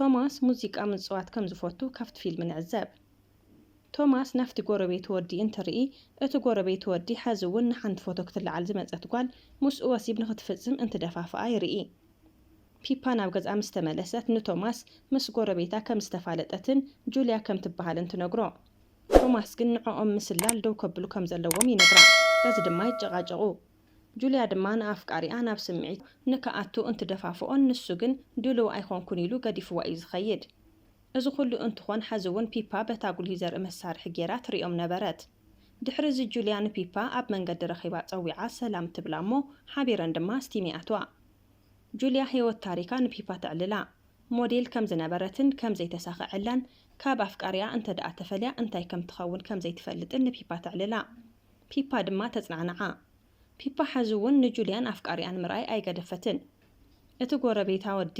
ቶማስ ሙዚቃ ምጽዋት ከም ዝፈቱ ካፍት ፊልም ንዕዘብ። ቶማስ ናፍቲ ጎረቤት ወዲ እንትርኢ እቲ ጎረቤት ወዲ ሓዝውን ንሓንቲ ፎቶ ክትለዓል ዝመጸት ጓል ምስኡ ወሲብ ንኽትፍጽም እንትደፋፍኣ ይርኢ። ፒፓ ናብ ገዛ ምስ ተመለሰት ንቶማስ ምስ ጎረቤታ ከም ዝተፋለጠትን ጁልያ ከም ትበሃል እንትነግሮ፣ ቶማስ ግን ንዕኦም ምስላል ደው ከብሉ ከም ዘለዎም ይነግራ። በዚ ድማ ይጨቃጨቁ። ጁልያ ድማ ንኣፍቃሪኣ ናብ ስምዒት ንከኣቱ እንትደፋፍኦን ንሱ ግን ድልው ኣይኮንኩን ኢሉ ገዲፍዋ እዩ ዝኸይድ። እዚ ኩሉ እንትኾን ሓዝውን ፒፓ በታ ጉልሂ ዘርኢ መሳርሒ ጌራ ትሪኦም ነበረት። ድሕሪ እዚ ጁልያ ንፒፓ ኣብ መንገዲ ረኺባ ፀዊዓ ሰላም ትብላ እሞ ሓቢረን ድማ ስቲሚኣትዋ። ጁልያ ህይወት ታሪካ ንፒፓ ትዕልላ። ሞዴል ከም ዝነበረትን ከም ዘይተሳኽዐላን ካብ ኣፍቃሪያ እንተደኣ ተፈልያ እንታይ ከም ትኸውን ከም ዘይትፈልጥን ንፒፓ ትዕልላ። ፒፓ ድማ ተጽናዕናዓ። ፒፓ ሓዝውን ንጁልያን ኣፍቃሪያን ምርኣይ ኣይገደፈትን። እቲ ጎረቤታ ወዲ